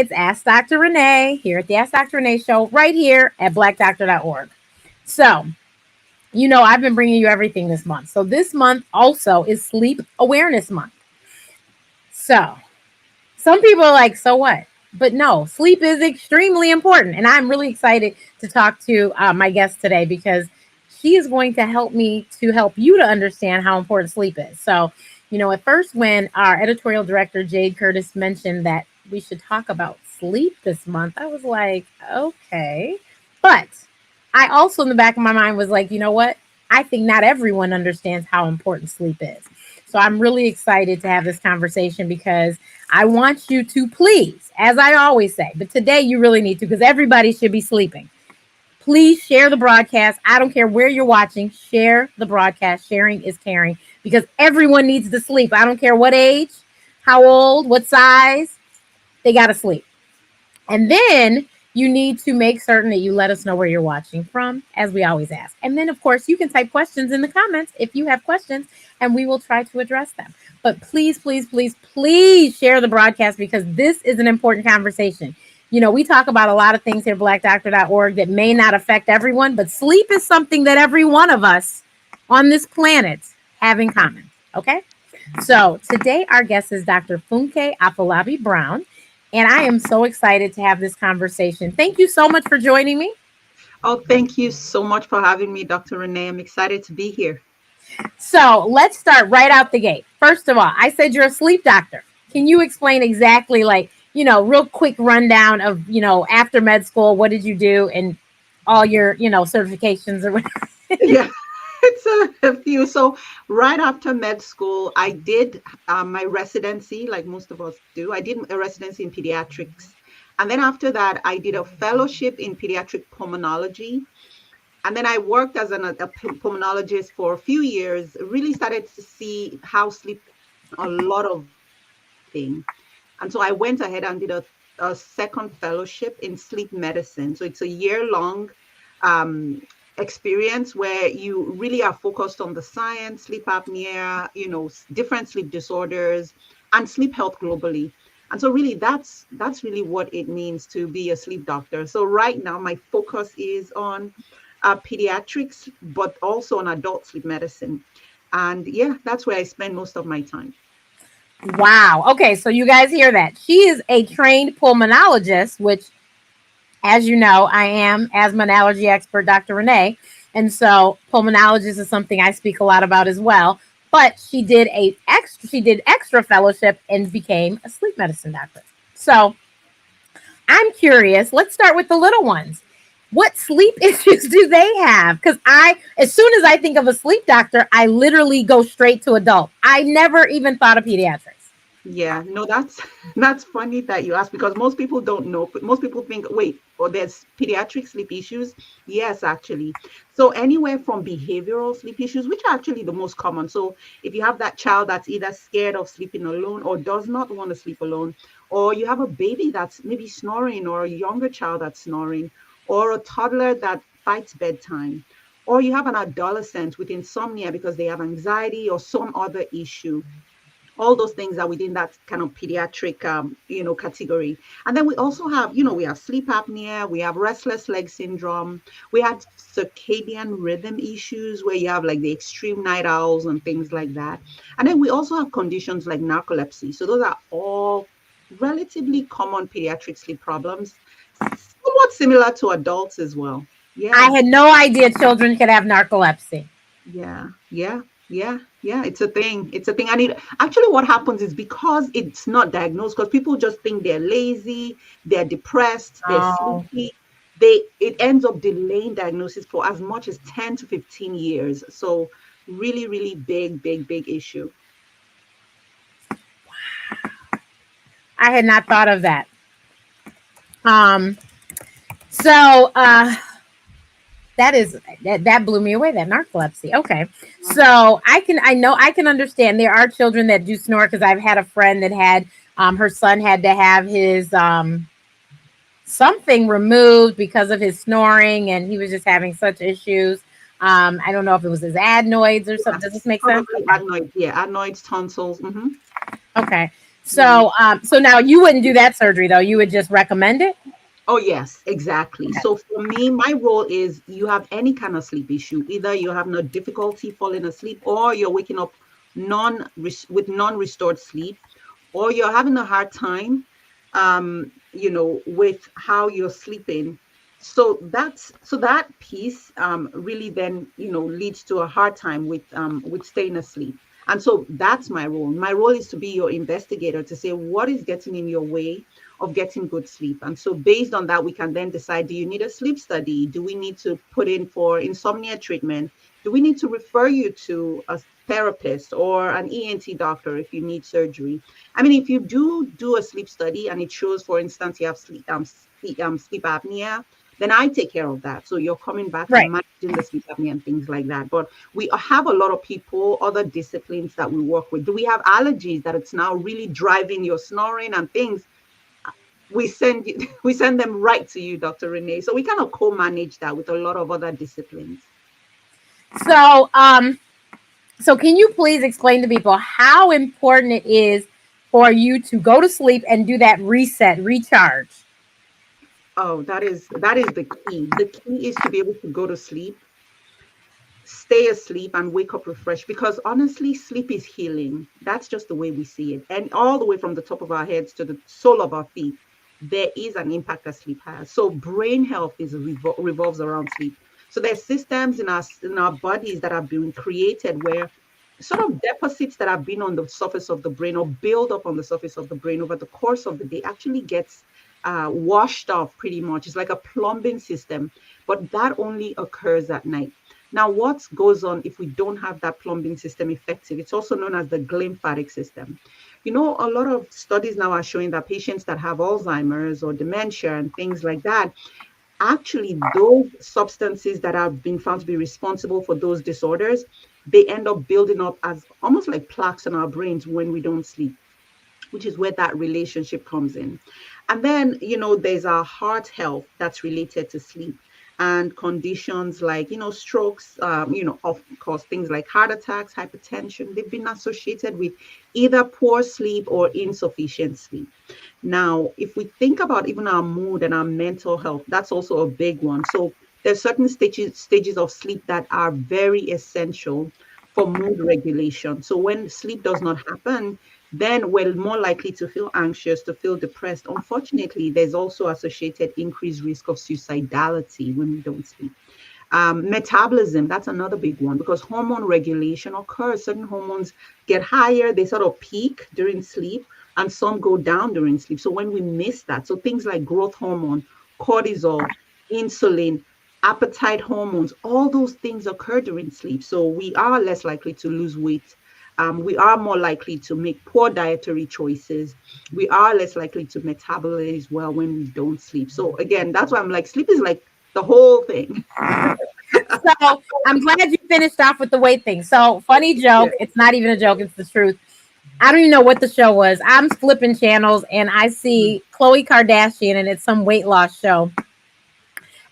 it's Ask Dr. Renee here at the Ask Dr. Renee show right here at blackdoctor.org. So, I've been bringing you everything this month. So this month also is Sleep Awareness Month. So some people are like, so what? But no, sleep is extremely important. And I'm really excited to talk to my guest today because she is going to help me to help you to understand how important sleep is. So, at first, when our editorial director, Jade Curtis, mentioned that we should talk about sleep this month, I was like, okay. But I also, in the back of my mind, was like, you know what? I think not everyone understands how important sleep is. So I'm really excited to have this conversation because I want you to please, as I always say, but today you really need to because everybody should be sleeping. Please share the broadcast. I don't care where you're watching. Share the broadcast. Sharing is caring because everyone needs to sleep. I don't care what age, how old, what size. They got to sleep. And then you need to make certain that you let us know where you're watching from, as we always ask. And then, of course, you can type questions in the comments if you have questions, and we will try to address them. But please, please, please, please share the broadcast because this is an important conversation. We talk about a lot of things here at blackdoctor.org that may not affect everyone, but sleep is something that every one of us on this planet have in common. Okay? So today our guest is Dr. Funke Afolabi-Brown. And I am so excited to have this conversation. Thank you so much for joining me. Oh, thank you so much for having me, Dr. Renee. I'm excited to be here. So let's start right out the gate. First of all, I said you're a sleep doctor. Can you explain exactly, real quick rundown of, after med school, what did you do and all your, certifications or whatever? Yeah. It's a few. So right after med school, I did my residency, like most of us do. I did a residency in pediatrics. And then after that, I did a fellowship in pediatric pulmonology. And then I worked as a pulmonologist for a few years, really started to see how sleep a lot of things. And so I went ahead and did a second fellowship in sleep medicine. So it's a year-long experience where you really are focused on the science, sleep apnea, different sleep disorders, and sleep health globally. And so really that's really what it means to be a sleep doctor. So right now my focus is on pediatrics, but also on adult sleep medicine. And yeah, that's where I spend most of my time. Wow. Okay, so you guys hear that. She is a trained pulmonologist, which, as you know, I am asthma and allergy expert, Dr. Renee. And so pulmonologist is something I speak a lot about as well. But she did extra fellowship and became a sleep medicine doctor. So I'm curious. Let's start with the little ones. What sleep issues do they have? Because as soon as I think of a sleep doctor, I literally go straight to adult. I never even thought of pediatrics. Yeah, no, that's funny that you ask because most people don't know. Most people think, wait, there's pediatric sleep issues. Yes, actually. So anywhere from behavioral sleep issues, which are actually the most common. So if you have that child that's either scared of sleeping alone or does not want to sleep alone, or you have a baby that's maybe snoring, or a younger child that's snoring, or a toddler that fights bedtime, or you have an adolescent with insomnia because they have anxiety or some other issue. All those things are within that kind of pediatric category. And then we also have, we have sleep apnea, we have restless leg syndrome, we have circadian rhythm issues where you have like the extreme night owls and things like that. And then we also have conditions like narcolepsy. So those are all relatively common pediatric sleep problems, somewhat similar to adults as well. I Yeah. had no idea children could have narcolepsy. Yeah, yeah, yeah, yeah. It's a thing. It's a thing. And it actually what happens is because it's not diagnosed, because people just think they're lazy, they're depressed, they're Oh, sleepy. It ends up delaying diagnosis for as much as 10 to 15 years. So really, really big, big, big issue. I had not thought of that. Um, so that blew me away. That narcolepsy. Okay, so I can understand there are children that do snore because I've had a friend that had her son had to have his something removed because of his snoring, and he was just having such issues. I don't know if it was his adenoids or something. Does this Yes, make sense? probably Okay. adenoids. Yeah, adenoids, tonsils. Okay. Mhm. So now you wouldn't do that surgery though. You would just recommend it. Oh, yes, exactly. So for me, my role is you have any kind of sleep issue. Either you're having a difficulty falling asleep, or you're waking up with non-restored sleep, or you're having a hard time, with how you're sleeping. So that piece really then leads to a hard time with staying asleep. And so that's my role. My role is to be your investigator, to say what is getting in your way of getting good sleep. And so based on that, we can then decide, do you need a sleep study? Do we need to put in for insomnia treatment? Do we need to refer you to a therapist or an ENT doctor if you need surgery? I mean, if you do a sleep study and it shows, for instance, you have sleep apnea, then I take care of that. So you're coming back for Right. managing the sleep apnea and things like that. But we have a lot of people, other disciplines that we work with. Do we have allergies that it's now really driving your snoring and things? We send them right to you, Dr. Renee. So we kind of co-manage that with a lot of other disciplines. So so can you please explain to people how important it is for you to go to sleep and do that reset, recharge? Oh, that is the key. The key is to be able to go to sleep, stay asleep, and wake up refreshed, because honestly, sleep is healing. That's just the way we see it. And all the way from the top of our heads to the sole of our feet, there is an impact that sleep has. So brain health revolves around sleep. So there's systems in our bodies that have been created where sort of deposits that have been on the surface of the brain or build up on the surface of the brain over the course of the day actually gets washed off pretty much. It's like a plumbing system, but that only occurs at night. Now, what goes on if we don't have that plumbing system effective? It's also known as the glymphatic system. A lot of studies now are showing that patients that have Alzheimer's or dementia and things like that, actually those substances that have been found to be responsible for those disorders, they end up building up as almost like plaques in our brains when we don't sleep, which is where that relationship comes in. And then, there's our heart health that's related to sleep, and conditions like, strokes, of course, things like heart attacks, hypertension, they've been associated with either poor sleep or insufficient sleep. Now, if we think about even our mood and our mental health, that's also a big one. So there's certain stages of sleep that are very essential for mood regulation. So when sleep does not happen, then we're more likely to feel anxious, to feel depressed. Unfortunately, there's also associated increased risk of suicidality when we don't sleep. Metabolism, that's another big one, because hormone regulation occurs. Certain hormones get higher, they sort of peak during sleep, and some go down during sleep. So when we miss that, so things like growth hormone, cortisol, insulin, appetite hormones, all those things occur during sleep. So we are less likely to lose weight. We are more likely to make poor dietary choices. We are less likely to metabolize well when we don't sleep. So again, that's why I'm like, sleep is like the whole thing. So I'm glad you finished off with the weight thing. So funny Yeah. joke. It's not even a joke. It's the truth. I don't even know what the show was. I'm flipping channels and I Mhm. see Khloe Kardashian and it's some weight loss show.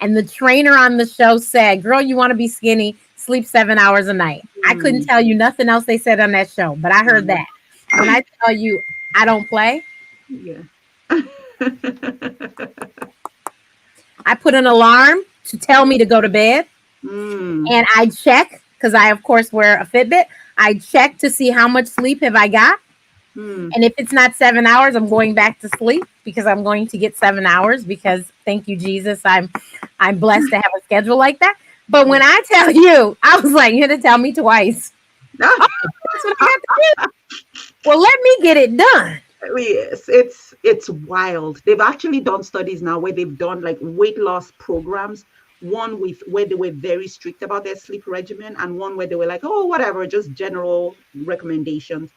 And the trainer on the show said, "Girl, you want to be skinny? Sleep 7 hours a night." I couldn't tell you nothing else they said on that show, but I heard Mhm. that. When I tell you I don't play, Yeah. I put an alarm to tell me to go to bed. Mm, And I check because I of course wear a Fitbit. I check to see how much sleep have I got. mm, And if it's not 7 hours, I'm going back to sleep because I'm going to get 7 hours because thank you, Jesus. I'm blessed to have a schedule like that. But when mm. I tell you, I was like, you had to tell me twice. Oh, that's what I got to do. Well, let me get it done. Yes, it's wild. They've actually done studies now where they've done like weight loss programs. One with where they were very strict about their sleep regimen, and one where they were like, oh, whatever, just general recommendations.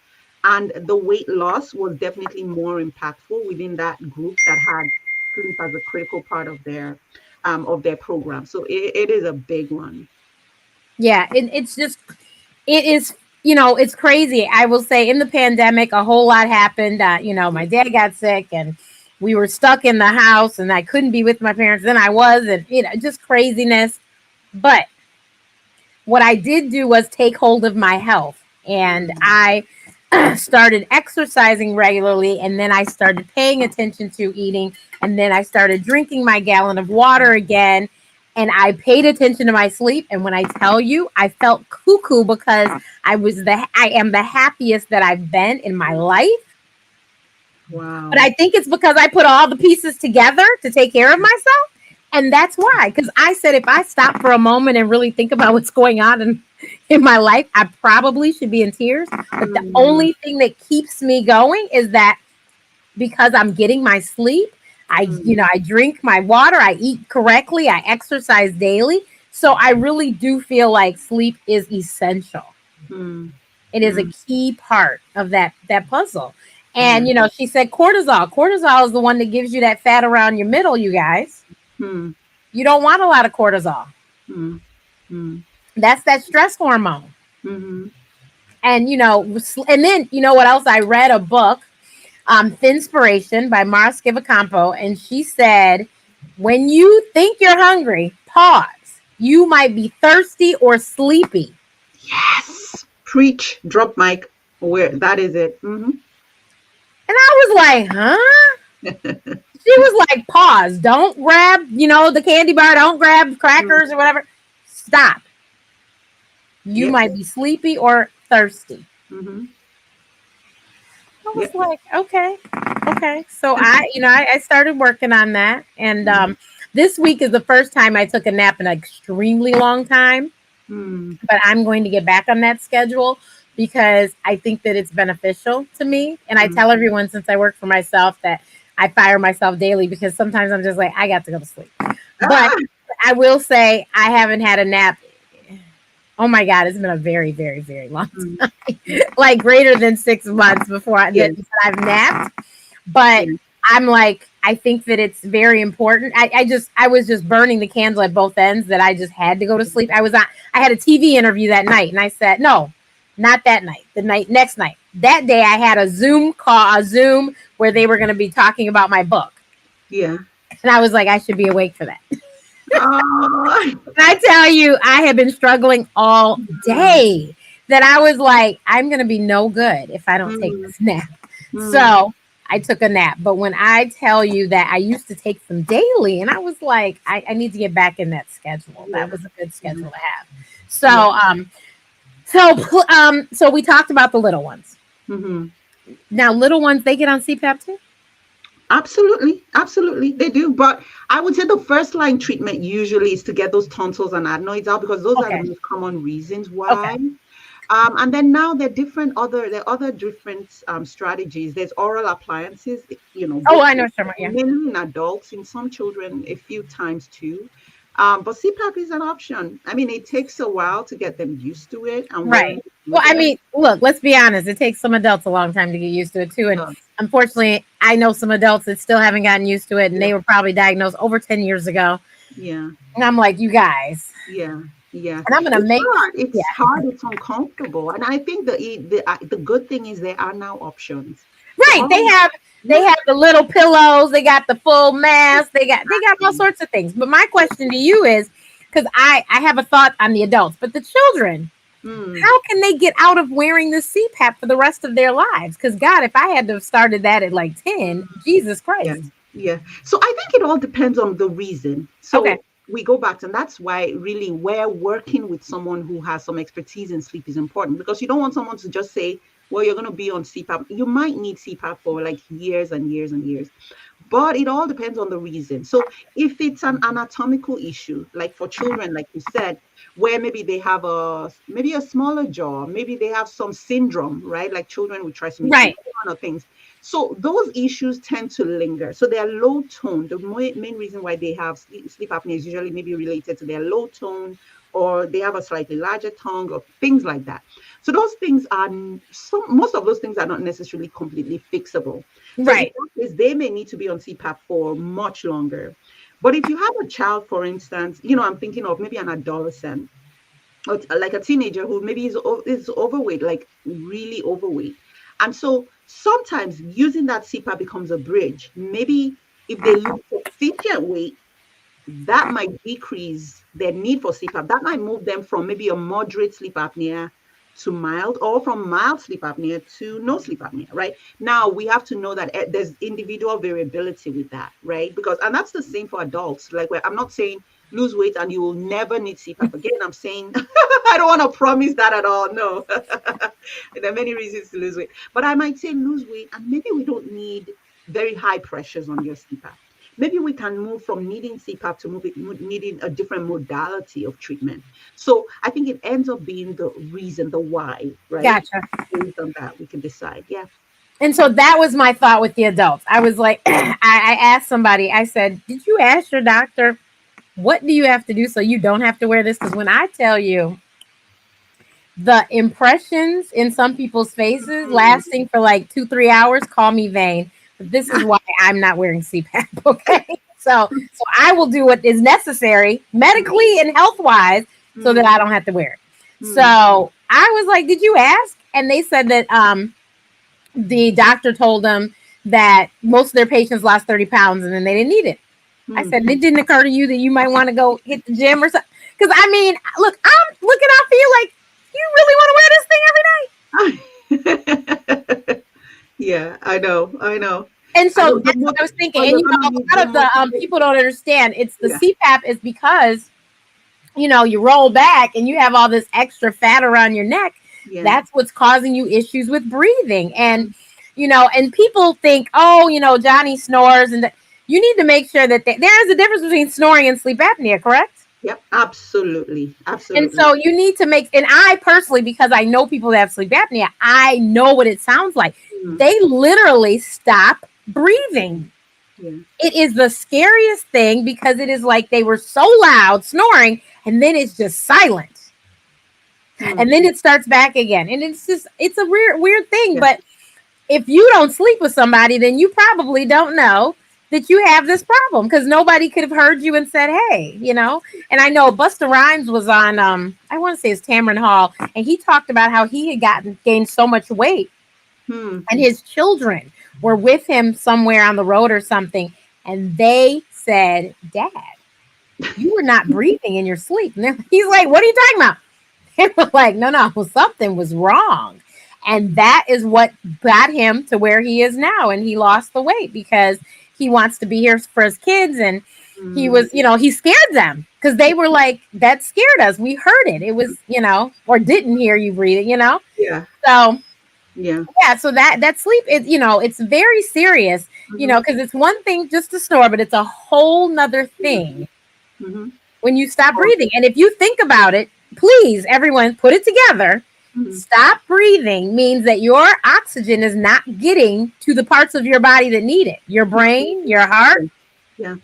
And the weight loss was definitely more impactful within that group that had sleep as a critical part of their program. So it is a big one. Yeah, it's just it is, it's crazy. I will say in the pandemic a whole lot happened. My dad got sick and we were stuck in the house and I couldn't be with my parents. Then I was, and just craziness. But what I did do was take hold of my health, and Mm, I started exercising regularly, and then I started paying attention to eating, and then I started drinking my gallon of water again, and I paid attention to my sleep. And when I tell you, I felt cuckoo because I am the happiest that I've been in my life. But Wow. I think it's because I put all the pieces together to take care of myself. And that's why, because I said if I stop for a moment and really think about what's going on in my life, I probably should be in tears. But the Mm, only thing that keeps me going is that because I'm getting my sleep, mm, I drink my water, I eat correctly, I exercise daily. So I really do feel like sleep is essential. mm, It is a mm. key part of that puzzle. Yeah. And she said cortisol. Cortisol is the one that gives you that fat around your middle, you guys. Mm, You don't want a lot of cortisol. mm, mm, That's that stress hormone. mm-hmm. And and then what else? I read a book, Finspiration by Mara Skivacampo, and she said, when you think you're hungry, pause. You might be thirsty or sleepy. Yes. Preach. Drop mic. Where that is it. Mm-hmm. And I was like, huh? She was like, pause. Don't grab, the candy bar. Don't grab Mm, crackers or whatever. Stop. You yep. might be sleepy or thirsty. Mm-hmm. I was Yep. like, okay, okay. So I started working on that, and Mm, this week is the first time I took a nap in an extremely long time. mm, But I'm going to get back on that schedule because I think that it's beneficial to me. And I mm. tell everyone since I work for myself that I fire myself daily because sometimes I'm just like, I got to go to sleep. But Ah. I will say I haven't had a nap. Oh my God, it's been a very, very, very long Mm, time, mm. like greater than 6 months before Yes. that I've napped. But Yes. I'm like, I think that it's very important. I was just burning the candle at both ends that I just had to go to sleep. I had a TV interview that night, and I said, no, not that night, the night, next night. That day I had a Zoom where they were going to be talking about my book. Yeah. And I was like, I should be awake for that. Oh. And I tell you, I have been struggling all Mm, day that I was like, I'm going to be no good if I don't take mm, this nap. mm. So I took a nap. But when I tell you that I used to take them daily, and I was like, I need to get back in that schedule. Yeah. That was a good Yeah. schedule to have. Yeah. So we talked about the little ones. Mm-hmm. Now, little ones, they get on CPAP too? Absolutely, absolutely, they do. But I would say the first line treatment usually is to get those tonsils and adenoids out because those are the Okay. most common reasons Okay. why. And then now there are other different strategies. There's oral appliances, Oh, both I know what you're talking about. mainly in adults, in some children a few times too. But CPAP is an option. I mean, it takes a while to get them used to it and Right. wearing Well, with I it. mean, look, let's be honest. It takes some adults a long time to get used to it too. And Does. unfortunately, I know some adults that still haven't gotten used to it, and Yeah, they were probably diagnosed over 10 years ago. yeah. And I'm like, you guys. Yeah, yeah. And I'm going to It's make, hard. yeah. It's hard. It's uncomfortable. And I think the good thing is there are now options. So Right. all They yeah, have the little pillows, they got the full mask, they got all sorts of things. But my question to you is, because I have a thought on the adults, but the children, mm, how can they get out of wearing the CPAP for the rest of their lives? Because God, if I had to have started that at like 10, Jesus yeah, Christ. yeah. So I think it all depends on the reason. Okay. So we go back to, and that's why really where working with someone who has some expertise in sleep is important because you don't want someone to just say, well, you're going to be on CPAP. You might need CPAP for like years and years and years. But it all depends on the reason. So if it's an anatomical issue, like for children, like you said, where maybe they have maybe a smaller jaw, maybe they have some syndrome, right? Like children with trisomy Right. 21 or things. So those issues tend to linger. So they're low tone. The main reason why they have sleep apnea is usually maybe related to their low tone or they have a slightly larger tongue or things like that. So those things are most of those things are not necessarily completely fixable. So in Right. that case, they may need to be on CPAP for much longer. But if you have a child, for instance, I'm thinking of maybe an adolescent or like a teenager who maybe is overweight, like really overweight. And so sometimes using that CPAP becomes a bridge. Maybe if they lose sufficient weight, that might decrease their need for CPAP. That might move them from maybe a moderate sleep apnea to mild, or from mild sleep apnea to no sleep apnea, right? Now we have to know that there's individual variability with that, right? Because, and that's the same for adults. Like, where I'm not saying lose weight and you will never need CPAP again. I'm saying I don't want to promise that at all. No. There are many reasons to lose weight, but I might say lose weight and maybe we don't need very high pressures on your CPAP. Maybe we can move from needing CPAP to needing a different modality of treatment. So I think it ends up being the reason, the why, right? Gotcha. Based on that, we can decide. Yeah. And so that was my thought with the adults. I was like, I asked somebody, I said, did you ask your doctor, what do you have to do so you don't have to wear this? Because when I tell you the impressions in some people's faces lasting for like 2-3 hours, call me vain. But this is why I'm not wearing CPAP. Okay. So I will do what is necessary medically and health wise so that I don't have to wear it. So I was like, did you ask? And they said that the doctor told them that most of their patients lost 30 pounds and then they didn't need it. I said, it didn't occur to you that you might want to go hit the gym or something? Because I mean, look, I'm looking out for you like, you really want to wear this thing every night? Yeah, I know. And so that's what I was thinking. And you know, a lot of the people don't understand. It's the CPAP is because, you know, you roll back and you have all this extra fat around your neck. Yeah. That's what's causing you issues with breathing. And, you know, and people think, oh, you know, Johnny snores. And you need to make sure that there is a difference between snoring and sleep apnea, correct? Yep, absolutely. And so you need to make, and I personally, because I know people that have sleep apnea, I know what it sounds like. They literally stop breathing. Yeah. It is the scariest thing because it is like they were so loud snoring and then it's just silent. And then it starts back again. And it's a weird thing. Yeah. But if you don't sleep with somebody, then you probably don't know that you have this problem because nobody could have heard you and said, hey, you know. And I know Busta Rhymes was on, I want to say it's Tamron Hall, and he talked about how he had gained so much weight and his children were with him somewhere on the road or something. And they said, Dad, you were not breathing in your sleep. And he's like, what are you talking about? They were like, no, something was wrong. And that is what got him to where he is now. And he lost the weight because he wants to be here for his kids. And he was, you know, he scared them because they were like, that scared us. We heard it. It was, you know, or didn't hear you breathing, you know? Yeah. So, yeah. So that sleep is, you know, it's very serious, you know, because it's one thing just to snore, but it's a whole nother thing when you stop breathing. And if you think about it, please, everyone, put it together. Stop breathing means that your oxygen is not getting to the parts of your body that need it. Your brain, your heart. Yeah.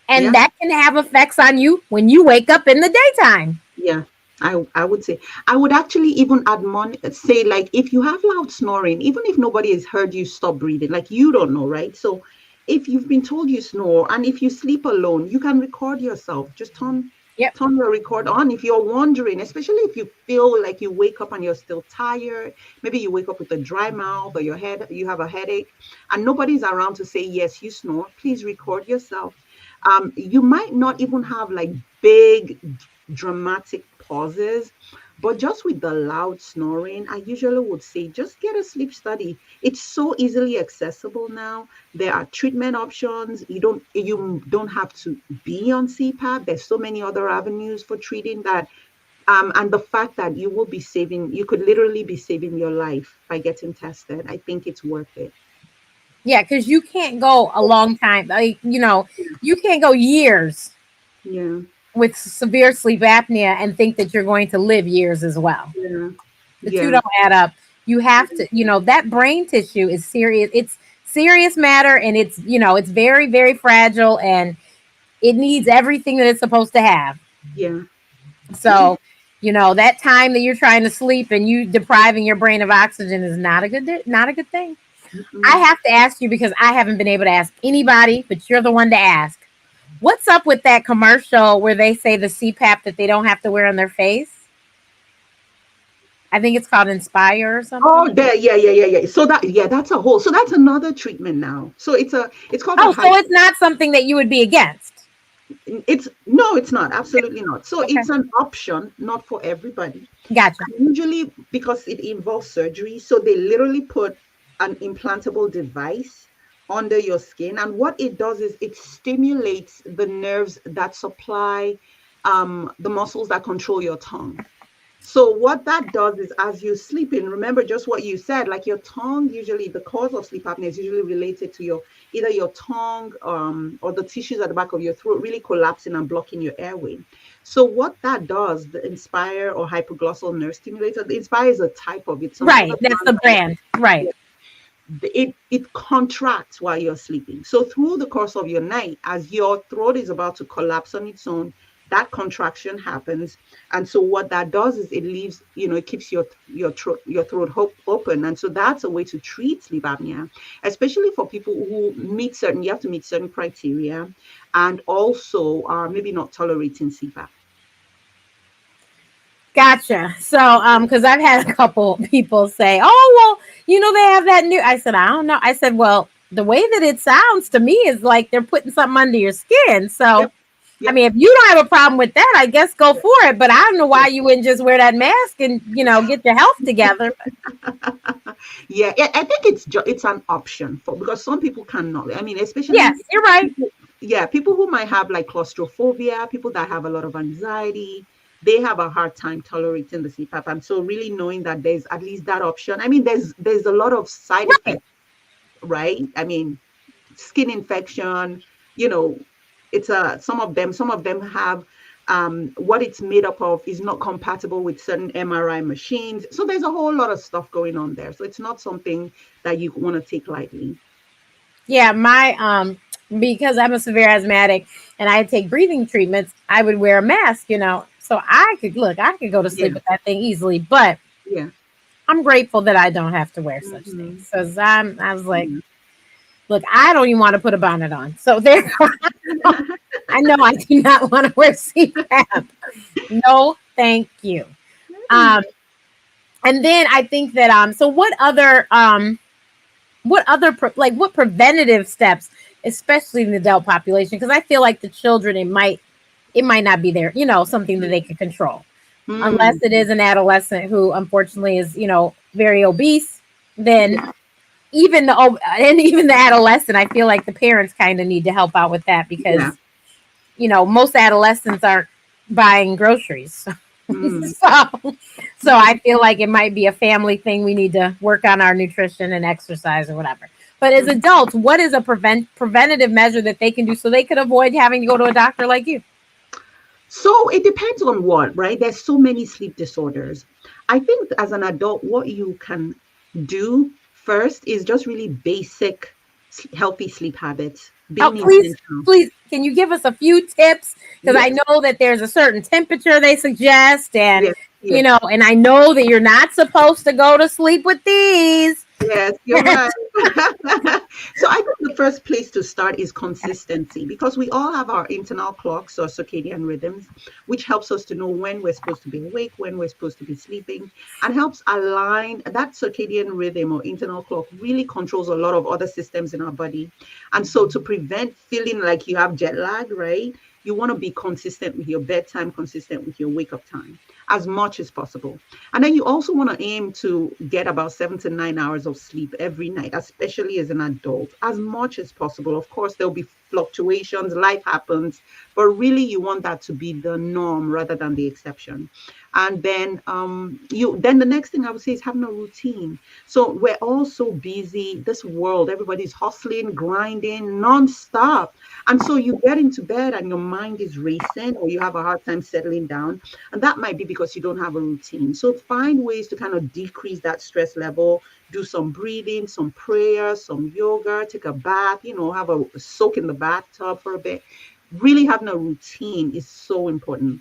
And that can have effects on you when you wake up in the daytime. Yeah. I would say, I would actually even add more, say, like, if you have loud snoring, even if nobody has heard you stop breathing, like you don't know, right? So if you've been told you snore and if you sleep alone, you can record yourself. Just turn your record on. If you're wondering, especially if you feel like you wake up and you're still tired, maybe you wake up with a dry mouth or you have a headache and nobody's around to say, yes, you snore, please record yourself. You might not even have like big dramatic pauses, but just with the loud snoring, I usually would say just get a sleep study. It's so easily accessible now. There are treatment options. You don't have to be on CPAP. There's so many other avenues for treating that. And the fact that you could literally be saving your life by getting tested. I think it's worth it. Yeah, because you can't go a long time. Like, you know, you can't go years. Yeah. With severe sleep apnea and think that you're going to live years as well. Yeah. The two don't add up. You have to, you know, that brain tissue is serious. It's serious matter and it's, you know, it's very, very fragile and it needs everything that it's supposed to have. Yeah. So, you know, that time that you're trying to sleep and you depriving your brain of oxygen is not a good thing. I have to ask you because I haven't been able to ask anybody, but you're the one to ask. What's up with that commercial where they say the CPAP that they don't have to wear on their face? I think it's called Inspire or something. Oh, yeah. So that's another treatment now. So it's called. So it's not something that you would be against. It's no, it's not. Absolutely not. So Okay. it's an option, not for everybody. Gotcha. Usually because it involves surgery, so they literally put an implantable device under your skin, and what it does is it stimulates the nerves that supply the muscles that control your tongue. So what that does is, as you sleep in, remember just what you said, like your tongue, usually the cause of sleep apnea is usually related to your either your tongue or the tissues at the back of your throat really collapsing and blocking your airway. So what that does, the Inspire or hypoglossal nerve stimulator, the Inspire is a type of it. Some Right. other That's the brands brand. Right. it contracts while you're sleeping. So through the course of your night, as your throat is about to collapse on its own, that contraction happens. And so what that does is it leaves, it keeps your throat open. And so that's a way to treat sleep apnea, especially for people who you have to meet certain criteria, and also are maybe not tolerating CPAP. Gotcha. So, because I've had a couple people say, "Oh, well, they have that new." I said, "I don't know." I said, "Well, the way that it sounds to me is like they're putting something under your skin." So, Yep. I Yep. mean, if you don't have a problem with that, I guess go for it. But I don't know why you wouldn't just wear that mask and get your health together. Yeah, I think it's an option for, because some people cannot. I mean, especially Yes, you're right. people, yeah, people who might have like claustrophobia, people that have a lot of anxiety, they have a hard time tolerating the CPAP. And so really knowing that there's at least that option. I mean, there's a lot of side Right. effects, right? I mean, skin infection, you know, it's some of them have what it's made up of is not compatible with certain MRI machines. So there's a whole lot of stuff going on there. So it's not something that you want to take lightly. Yeah, my because I'm a severe asthmatic and I take breathing treatments, I would wear a mask, so I could go to sleep Yeah, with that thing easily. But yeah. I'm grateful that I don't have to wear such Hmm. things. Because I was like, Yeah. look, I don't even want to put a bonnet on. So there, I know I do not want to wear CPAP. No, thank you. Um, and then I think that so what preventative steps, especially in the adult population, because I feel like the children it might not be there, something that they can control, unless Mm, it is an adolescent who unfortunately is very obese. Then yeah, even the adolescent, I feel like the parents kind of need to help out with that yeah. because most adolescents aren't buying groceries. Mm. So I feel like it might be a family thing. We need to work on our nutrition and exercise or whatever. But as Mhm. adults, what is a preventative measure that they can do so they could avoid having to go to a doctor like you? So it depends on what, right? There's so many sleep disorders. I think as an adult, what you can do first is just really basic healthy sleep habits, Oh, being please, intentional. please, can you give us a few tips? Because I Yes, know that there's a certain temperature they suggest, and yes, yes, and I know that you're not supposed to go to sleep with these. yes, you're right. So I think the first place to start is consistency, because we all have our internal clocks or circadian rhythms, which helps us to know when we're supposed to be awake, when we're supposed to be sleeping, and helps align that circadian rhythm or internal clock really controls a lot of other systems in our body. And so to prevent feeling like you have jet lag, right? You want to be consistent with your bedtime, consistent with your wake up time as much as possible. And then you also want to aim to get about 7 to 9 hours of sleep every night, especially as an adult, as much as possible. Of course, there'll be fluctuations, life happens, but really you want that to be the norm rather than the exception. And then the next thing I would say is having a routine. So we're all so busy. This world, everybody's hustling, grinding nonstop. And so you get into bed and your mind is racing, or you have a hard time settling down. And that might be because you don't have a routine. So find ways to kind of decrease that stress level. Do some breathing, some prayer, some yoga, take a bath, have a soak in the bathtub for a bit. Really having a routine is so important.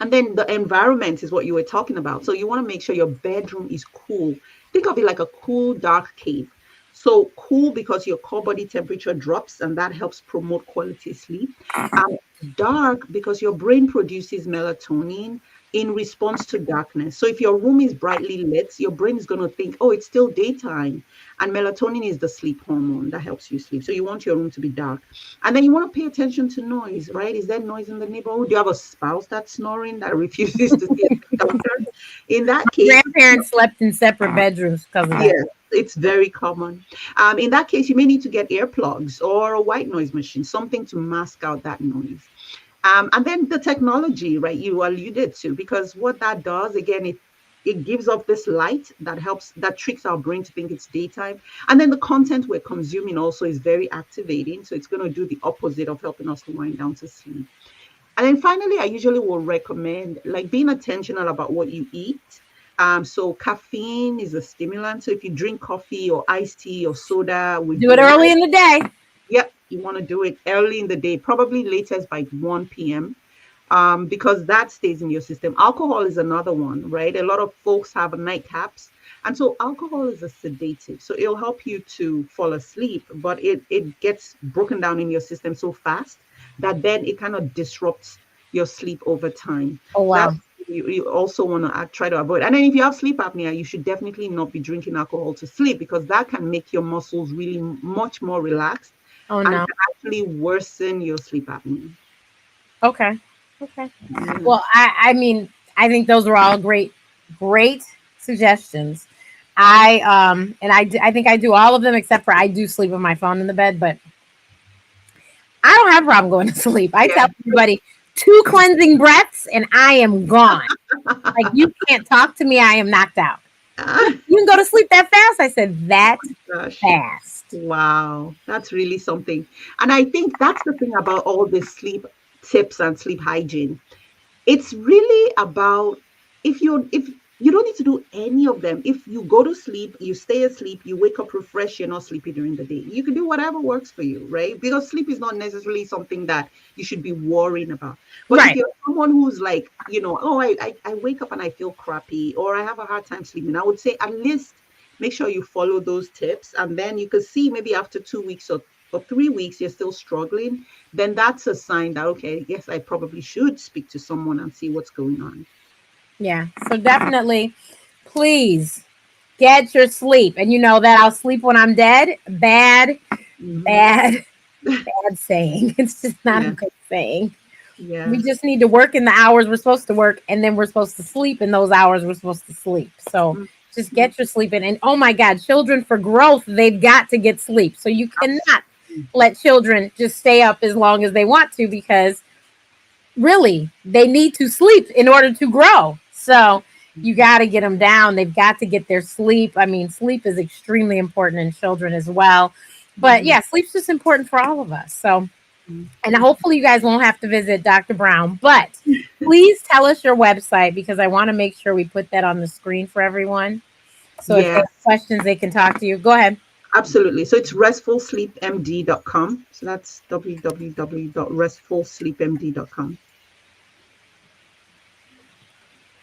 And then the environment is what you were talking about. So you want to make sure your bedroom is cool. Think of it like a cool, dark cave. So cool because your core body temperature drops and that helps promote quality sleep. Um, Dark because your brain produces melatonin in response to darkness. So if your room is brightly lit, your brain is going to think, oh, it's still daytime. And melatonin is the sleep hormone that helps you sleep. So you want your room to be dark. And then you want to pay attention to noise, right? Is there noise in the neighborhood? Do you have a spouse that's snoring that refuses to see a doctor? In that case, Grandparents slept in separate bedrooms because of that. yes, it's very common. In that case, you may need to get earplugs or a white noise machine, something to mask out that noise. And then the technology, right, you alluded to, because what that does, again, it gives off this light that helps, that tricks our brain to think it's daytime. And then the content we're consuming also is very activating. So it's going to do the opposite of helping us to wind down to sleep. And then finally, I usually will recommend like being intentional about what you eat. So caffeine is a stimulant. So if you drink coffee or iced tea or soda, Do it early in the day. Yep, you want to do it early in the day, probably latest by 1 p.m. Because that stays in your system. Alcohol is another one, right? A lot of folks have nightcaps. And so alcohol is a sedative. So it'll help you to fall asleep, but it gets broken down in your system so fast that then it kind of disrupts your sleep over time. Oh, wow. You also want to try to avoid. And then if you have sleep apnea, you should definitely not be drinking alcohol to sleep, because that can make your muscles really much more relaxed. Oh, and no. can actually worsen your sleep apnea. Okay. Well, I mean, I think those were all great suggestions. I think I do all of them except for I do sleep with my phone in the bed, but I don't have a problem going to sleep. I tell everybody 2 cleansing breaths and I am gone. Like, you can't talk to me. I am knocked out. You can go to sleep that fast? I said, that fast. Wow. That's really something. And I think that's the thing about all this sleep tips and sleep hygiene. It's really about, if you don't need to do any of them. If you go to sleep, you stay asleep, you wake up refreshed, you're not sleepy during the day. You can do whatever works for you, right? Because sleep is not necessarily something that you should be worrying about. But if you're someone who's like, oh, I wake up and I feel crappy, or I have a hard time sleeping, I would say at least make sure you follow those tips. And then you can see maybe after 2 weeks or 3 weeks, you're still struggling. Then that's a sign that, okay, yes, I probably should speak to someone and see what's going on. Yeah. So definitely, please get your sleep. And you know that I'll sleep when I'm dead. Bad saying. It's just not a good saying. Yeah. We just need to work in the hours we're supposed to work, and then we're supposed to sleep in those hours we're supposed to sleep. So just get your sleep in. And oh my God, children for growth, they've got to get sleep. So you cannot let children just stay up as long as they want to, because really they need to sleep in order to grow. So you got to get them down. They've got to get their sleep. I mean, sleep is extremely important in children as well. But yeah, sleep's just important for all of us. So, and hopefully you guys won't have to visit Dr. Brown, but please tell us your website, because I want to make sure we put that on the screen for everyone. So if they have questions, they can talk to you. Go ahead. Absolutely. So it's RestfulSleepMD.com. So that's www.RestfulSleepMD.com.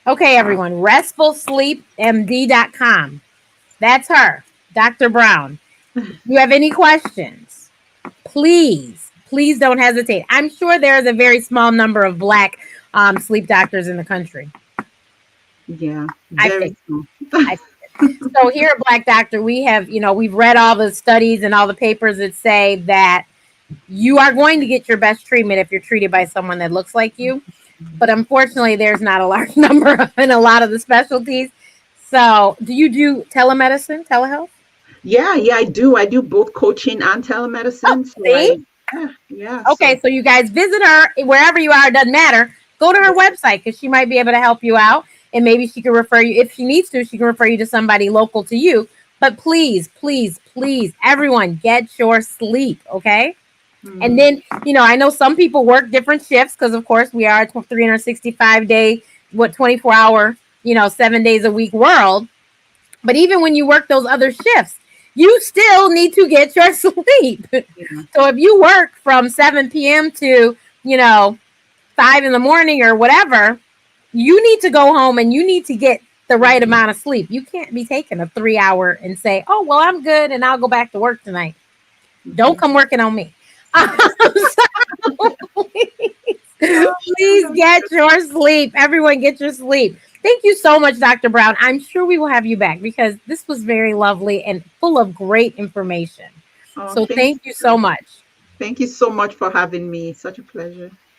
Okay, everyone. RestfulSleepMD.com. That's her, Dr. Brown. If you have any questions, please don't hesitate. I'm sure there is a very small number of Black sleep doctors in the country. Yeah, I think. So here at Black Doctor, we have, we've read all the studies and all the papers that say that you are going to get your best treatment if you're treated by someone that looks like you. But unfortunately, there's not a large number in a lot of the specialties. So do you do telehealth? Yeah, I do. I do both coaching and telemedicine. Oh, see? Yeah. Okay, so you guys visit her wherever you are. It doesn't matter. Go to her website, because she might be able to help you out. And maybe she can refer you, if she needs to, she can refer you to somebody local to you. But please, everyone, get your sleep, okay? And then, I know some people work different shifts, because, of course, we are a 365-day, 24-hour, 7 days a week world. But even when you work those other shifts, you still need to get your sleep. So if you work from 7 p.m. to, 5 in the morning or whatever, you need to go home and you need to get the right amount of sleep. You can't be taking a 3-hour and say, oh, well, I'm good and I'll go back to work tonight. Don't come working on me. So please get your sleep. Everyone get your sleep. Thank you so much, Dr. Brown. I'm sure we will have you back because this was very lovely and full of great information. Oh, So thank you so much. thank you so much for having me. Such a pleasure.